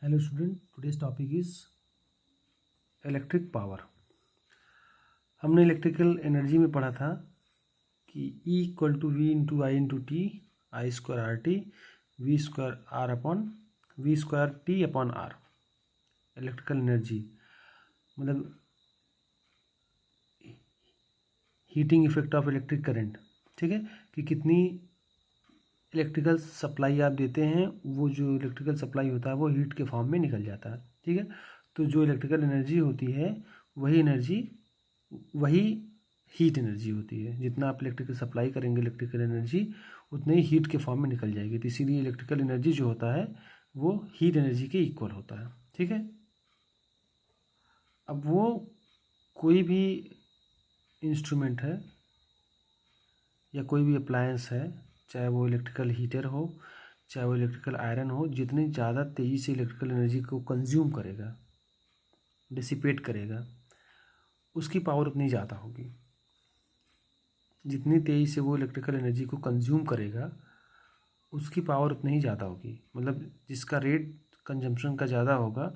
Hello student, today's topic is electric power. हमने electrical energy में पढ़ा था कि E equal to V into I into T, I square R T, V square R upon V square T upon R. Electrical energy मतलब heating effect of electric current. ठीक है, कि कितनी इलेक्ट्रिकल सप्लाई आप देते हैं, वो जो इलेक्ट्रिकल सप्लाई होता है वो हीट के फॉर्म में निकल जाता है। ठीक है, तो जो इलेक्ट्रिकल एनर्जी होती है वही हीट एनर्जी होती है। जितना आप इलेक्ट्रिकल सप्लाई करेंगे इलेक्ट्रिकल एनर्जी, उतने ही हीट के फॉर्म में निकल जाएगी। तो इसीलिए इलेक्ट्रिकल एनर्जी जो होता है वो हीट एनर्जी के इक्वल होता है। ठीक है, अब वो कोई भी इंस्ट्रूमेंट है या कोई भी अप्लायंस है, चाहे वो इलेक्ट्रिकल हीटर हो, चाहे वो इलेक्ट्रिकल आयरन हो, जितनी ज़्यादा तेज़ी से इलेक्ट्रिकल एनर्जी को कंज्यूम करेगा, डिसिपेट करेगा, उसकी पावर उतनी ज़्यादा होगी। जितनी तेज़ी से वो इलेक्ट्रिकल एनर्जी को कंज्यूम करेगा उसकी पावर उतनी ही ज़्यादा होगी। मतलब जिसका रेट कंजम्पशन का ज़्यादा होगा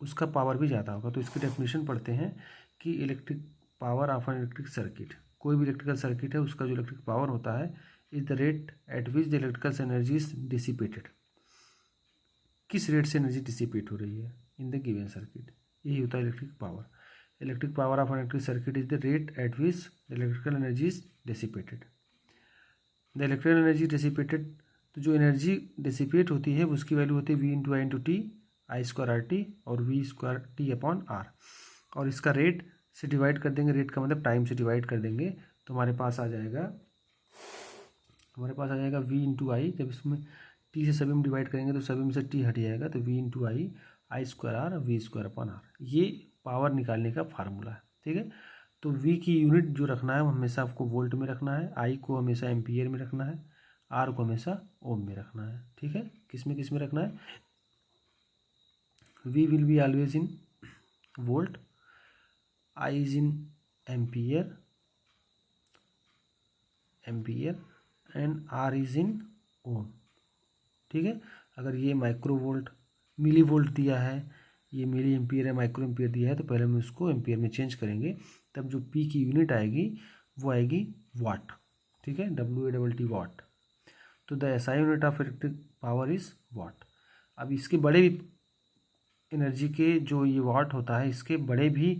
उसका पावर भी ज़्यादा होगा। तो इसकी डेफिनेशन पढ़ते हैं कि electric power of an electric circuit, कोई भी इलेक्ट्रिकल सर्किट है उसका जो इलेक्ट्रिक पावर होता है is the rate at which the electrical energy is dissipated. किस रेट से एनर्जी डिसिपेट हो रही है इन द गिवन सर्किट, यही होता है electric power. Electric power of an electric circuit is the rate at which the electrical energy is dissipated. The electrical energy dissipated, तो जो एनर्जी डिसिपेट होती है उसकी वैल्यू होती है V into I into T, I square R T और V square T upon R. और इसका रेट से डिवाइड कर देंगे, रेट का मतलब टाइम से डिवाइड कर देंगे, तो हमारे पास आ जाएगा वी इंटू आई। जब इसमें टी से सभी में डिवाइड करेंगे तो सभी में से टी हट जाएगा, तो V into I, I square R, V square upon R. ये पावर निकालने का फार्मूला है। ठीक है, तो वी की यूनिट जो रखना है वो हमेशा आपको वोल्ट में रखना है, आई को हमेशा एम्पियर में रखना है, आर को हमेशा ओम में रखना है। ठीक है, किस में रखना है? V will be always in volt, I is in ampere and R is in ohm. ठीक है, अगर ये माइक्रो वोल्ट मिली वोल्ट दिया है, ये मिली एम्पियर है, माइक्रो एम्पियर दिया है, तो पहले हम इसको एम्पियर में चेंज करेंगे, तब जो पी की यूनिट आएगी वो आएगी वाट। ठीक है, WATT वाट। तो the SI unit of electric power is वाट। अब इसके बड़े भी एनर्जी के जो ये वाट होता है, इसके बड़े भी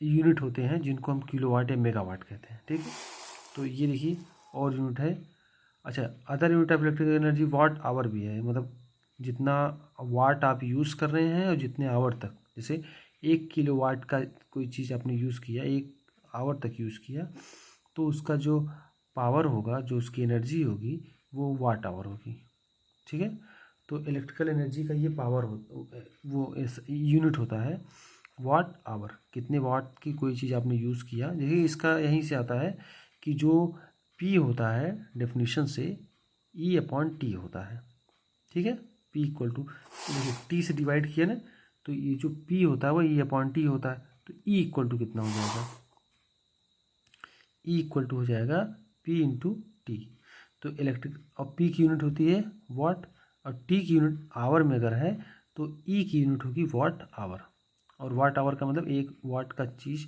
यूनिट होते हैं जिनको हम किलोवाट या मेगावाट कहते हैं। ठीक है, तो ये देखिए और यूनिट है। अच्छा, other unit of electrical energy watt hour भी है, मतलब जितना वाट आप यूज़ कर रहे हैं और जितने आवर तक। जैसे 1 किलोवाट का कोई चीज़ आपने यूज़ किया, 1 आवर तक यूज़ किया, तो उसका जो पावर होगा, जो उसकी एनर्जी होगी, वो वाट आवर होगी। ठीक है, तो इलेक्ट्रिकल एनर्जी का ये पावर वो इस यूनिट होता है वाट आवर। कितने वाट की कोई चीज़ आपने यूज़ किया। देखिए इसका यहीं से आता है कि जो P होता है डेफिनेशन से E अपॉन टी होता है। ठीक है, P इक्वल टू, देखिए T से डिवाइड किया ना, तो ये जो P होता है वो E अपॉन टी होता है। तो E इक्वल टू कितना हो जाएगा? E इक्वल टू हो जाएगा P इंटू टी। तो इलेक्ट्रिक, और P की यूनिट होती है वाट, और T की यूनिट आवर में अगर है तो E की यूनिट होगी वाट आवर। और वाट आवर का मतलब 1 वाट का चीज़,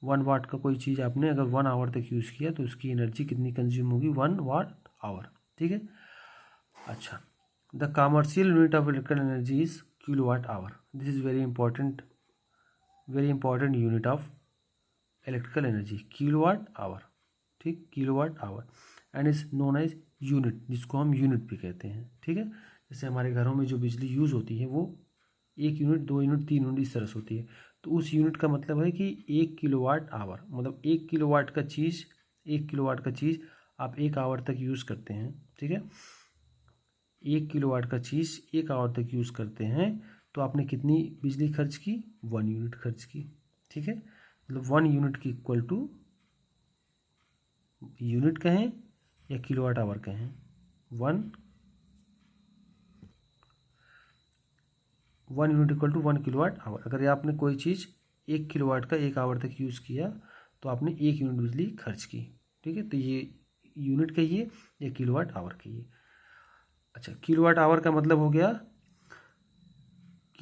1 वाट का कोई चीज़ आपने अगर 1 आवर तक यूज़ किया तो उसकी एनर्जी कितनी कंज्यूम होगी? 1 वाट आवर। ठीक है, अच्छा, the commercial unit of electrical energy is kilowatt hour. This is very important unit of electrical energy, kilowatt hour. ठीक, kilowatt hour and is known as unit, जिसको हम यूनिट भी कहते हैं। ठीक है, जैसे हमारे घरों में जो बिजली यूज़ होती है वो 1 यूनिट, 2 यूनिट, 3 यूनिट इस तरह से होती है। तो उस यूनिट का मतलब है कि 1 किलोवाट आवर, मतलब 1 किलोवाट का चीज़, 1 किलोवाट का चीज़ आप 1 आवर तक यूज़ करते हैं। ठीक है, 1 किलोवाट का चीज़ 1 आवर तक यूज़ करते हैं, तो आपने कितनी बिजली खर्च की? 1 यूनिट खर्च की। ठीक है, मतलब 1 यूनिट की इक्वल टू, यूनिट कहें या किलोवाट आवर कहें, 1 unit equal to 1 kilowatt hour. अगर आपने कोई चीज़ 1 किलोवाट का 1 आवर तक यूज़ किया तो आपने 1 यूनिट बिजली खर्च की। ठीक है, तो ये यूनिट कहिए या किलोवाट आवर कहिए। अच्छा, किलोवाट आवर का मतलब हो गया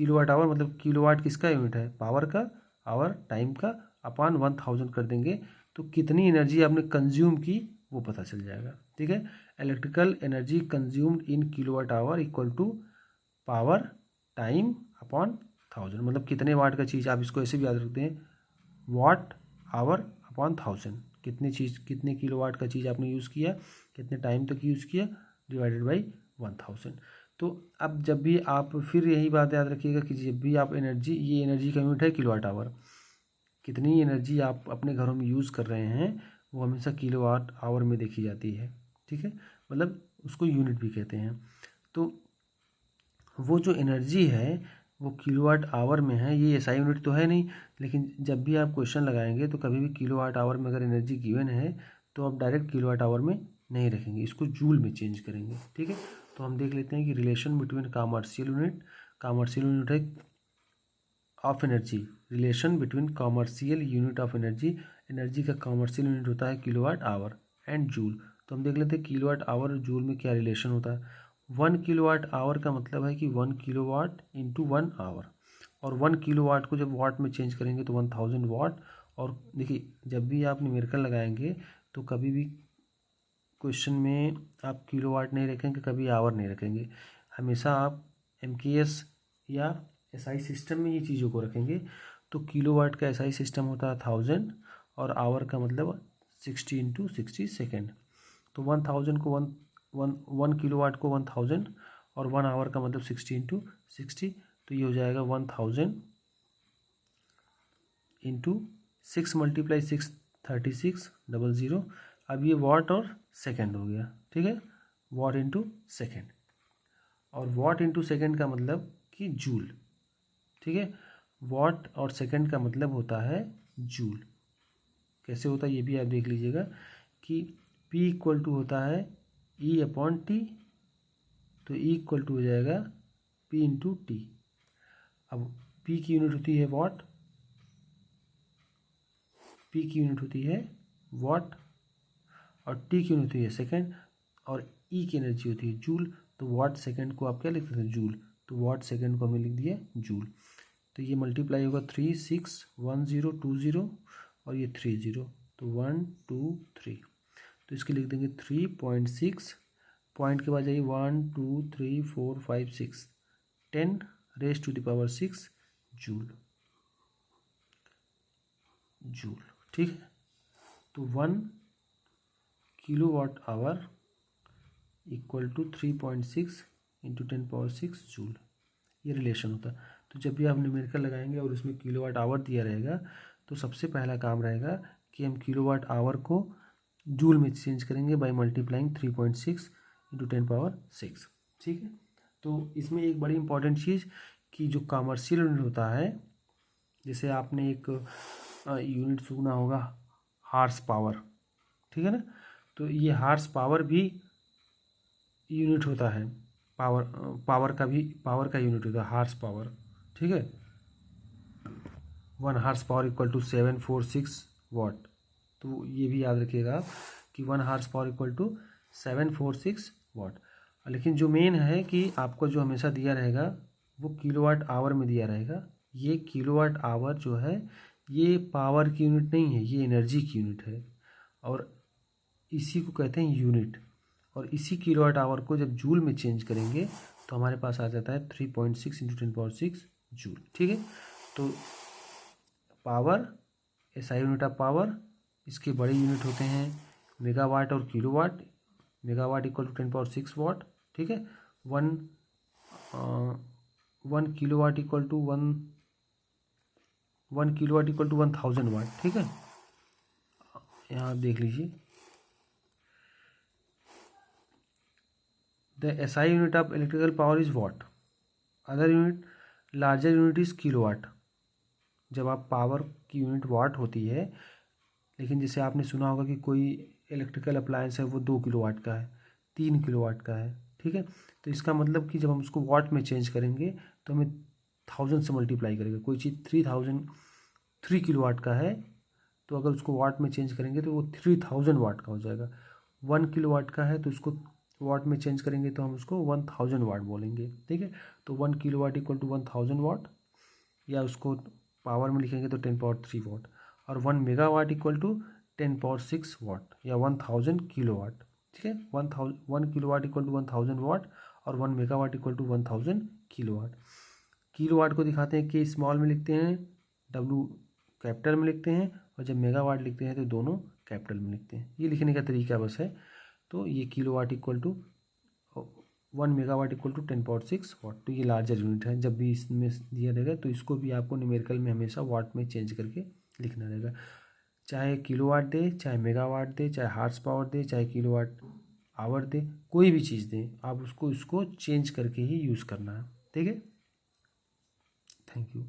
किलोवाट आवर मतलब किलोवाट किसका यूनिट है, पावर का, आवर टाइम का, अपॉन 1000 कर देंगे तो कितनी एनर्जी आपने कंज्यूम की वो पता चल जाएगा। ठीक है, electrical energy consumed in kilowatt hour equal to power time upon 1000, मतलब कितने वाट का चीज़, आप इसको ऐसे भी याद रखते हैं, वाट आवर अपॉन 1000, कितने किलोवाट का चीज़ आपने यूज़ किया, कितने टाइम तक यूज़ किया, डिवाइडेड बाई 1000। तो अब जब भी आप, फिर यही बात याद रखिएगा कि जब भी आप एनर्जी, ये एनर्जी का यूनिट है किलोवाट आवर, कितनी एनर्जी आप अपने घरों में यूज़ कर रहे हैं वो हमेशा किलोवाट आवर में देखी जाती है। ठीक है, मतलब उसको यूनिट भी कहते हैं। तो वो जो एनर्जी है वो किलोवाट आवर में है, ये एसआई यूनिट तो है नहीं, लेकिन जब भी आप क्वेश्चन लगाएंगे तो कभी भी किलोवाट आवर में अगर एनर्जी गिवन है तो आप डायरेक्ट किलोवाट आवर में नहीं रखेंगे, इसको जूल में चेंज करेंगे। ठीक है, तो हम देख लेते हैं कि रिलेशन बिटवीन कॉमर्शियल यूनिट है of energy, relation between commercial unit of energy, energy का कॉमर्शियल यूनिट होता है किलोवाट आवर, एंड जूल। तो हम देख लेते हैं किलोवाट आवर और जूल में क्या रिलेशन होता है। 1 किलोवाट आवर का मतलब है कि 1 किलोवाट इंटू 1 आवर, और 1 किलोवाट को जब वाट में चेंज करेंगे तो 1000 वाट। और देखिए जब भी आप न्यूमेरिकल लगाएंगे तो कभी भी क्वेश्चन में आप किलोवाट नहीं रखेंगे, कभी आवर नहीं रखेंगे, हमेशा आप एमकेएस या एसआई सिस्टम में ये चीज़ों को रखेंगे। तो किलोवाट का एसआई सिस्टम होता है 1000 और आवर का मतलब 60 इंटू 60 सेकेंड। तो 1000 को 1 किलोवाट को 1000 और 1 आवर का मतलब 60 इंटू 60, तो ये हो जाएगा 1000 इंटू 6 मल्टीप्लाई 6 3600। अब ये वाट और सेकेंड हो गया। ठीक है, वाट इंटू सेकेंड, और वाट इंटू सेकेंड का मतलब कि जूल। ठीक है, वाट और सेकेंड का मतलब होता है जूल। कैसे होता है ये भी आप देख लीजिएगा कि P इक्वल टू होता है E अपॉन टी, तो E इक्वल टू हो जाएगा P इंटू टी। अब P की यूनिट होती है वाट, P की यूनिट होती है वाट, और T की यूनिट होती है सेकेंड, और E की एनर्जी होती है जूल। तो वाट सेकेंड को आप क्या लिख सकते हैं, जूल, तो वाट सेकेंड को हमें लिख दिया जूल। तो ये मल्टीप्लाई होगा 3 6 1 0 2 0 और ये 3 0, तो 1 2 3, तो इसके लिख देंगे 3.6, पॉइंट के बाद जाइए 1 2 3 4 5 6 10 raise to the power 6 joule. ठीक है, तो 1 kilowatt hour equal to 3.6 into 10 power 6 joule, ये रिलेशन होता है। तो जब भी आप न्यूमेरिकल लगाएंगे और उसमें किलोवाट आवर दिया रहेगा तो सबसे पहला काम रहेगा कि हम किलोवाट आवर को जूल में चेंज करेंगे बाय मल्टीप्लाइंग 3.6 इंटू 10 पावर 6। ठीक है, तो इसमें एक बड़ी इंपॉर्टेंट चीज़ कि जो कॉमर्शियल यूनिट होता है, जैसे आपने एक यूनिट सुना होगा हार्स पावर, ठीक है ना, तो ये हार्स पावर भी यूनिट होता है, पावर का यूनिट होता है हार्स पावर। ठीक है, 1 हार्स पावर इक्वल टू 746 वाट, तो ये भी याद रखिएगा कि 1 हार्स पावर इक्वल टू 746 वाट। लेकिन जो मेन है कि आपको जो हमेशा दिया रहेगा वो किलोवाट आवर में दिया रहेगा। ये किलोवाट आवर जो है ये पावर की यूनिट नहीं है, ये एनर्जी की यूनिट है, और इसी को कहते हैं यूनिट। और इसी किलोवाट आवर को जब जूल में चेंज करेंगे तो हमारे पास आ जाता है 3.6 इंटू 10 पावर 6 जूल। ठीक है, तो power, SI unit of power, इसके बड़े यूनिट होते हैं मेगावाट और kilowatt. Megawatt equal to 10 power 6 watt. ठीक है, 1 kilowatt equal to 1 kilowatt equal to 1000 watt. ठीक है, यहाँ आप देख लीजिए the SI unit of electrical power is watt, other unit larger unit is kilowatt. जब आप पावर की यूनिट वाट होती है, लेकिन जैसे आपने सुना होगा कि कोई इलेक्ट्रिकल अप्लायंस है वो 2 किलोवाट का है, 3 किलोवाट का है। ठीक है, तो इसका मतलब कि जब हम उसको वाट में चेंज करेंगे तो हमें 1000 से मल्टीप्लाई करेगा। कोई चीज़ 3 किलोवाट का है तो अगर उसको वाट में चेंज करेंगे तो वो 3000 वाट का हो जाएगा। 1 किलोवाट का है तो उसको वाट में चेंज करेंगे तो हम उसको 1000 वाट बोलेंगे, ठीक है। तो 1 किलोवाट इक्वल टू 1000 वाट, या उसको पावर में लिखेंगे तो 10 पावर 3 वाट, और 1 मेगावाट इक्वल टू 10 पावर 6 वाट या 1000 किलोवाट, ठीक है। 1 किलोवाट इक्वल टू 1000 वाट और 1 megawatt equal to 1000 kilowatt. Kilowatt को दिखाते हैं कि स्मॉल में लिखते हैं, डब्लू कैपिटल में लिखते हैं, और जब मेगावाट लिखते हैं तो दोनों कैपिटल में लिखते हैं। ये लिखने का तरीका बस है। तो ये kilowatt equal to 1 megawatt equal to 10 power 6 watt. तो ये लार्जर यूनिट है। जब भी इसमें दिया रहेगा तो इसको भी आपको न्यूमेरिकल में हमेशा वाट में चेंज करके लिखना रहेगा। चाहे किलोवाट दे, चाहे मेगावाट दे, चाहे हार्स पावर दे, चाहे किलोवाट आवर दे, कोई भी चीज़ दे, आप उसको चेंज करके ही यूज़ करना है, ठीक है। Thank you.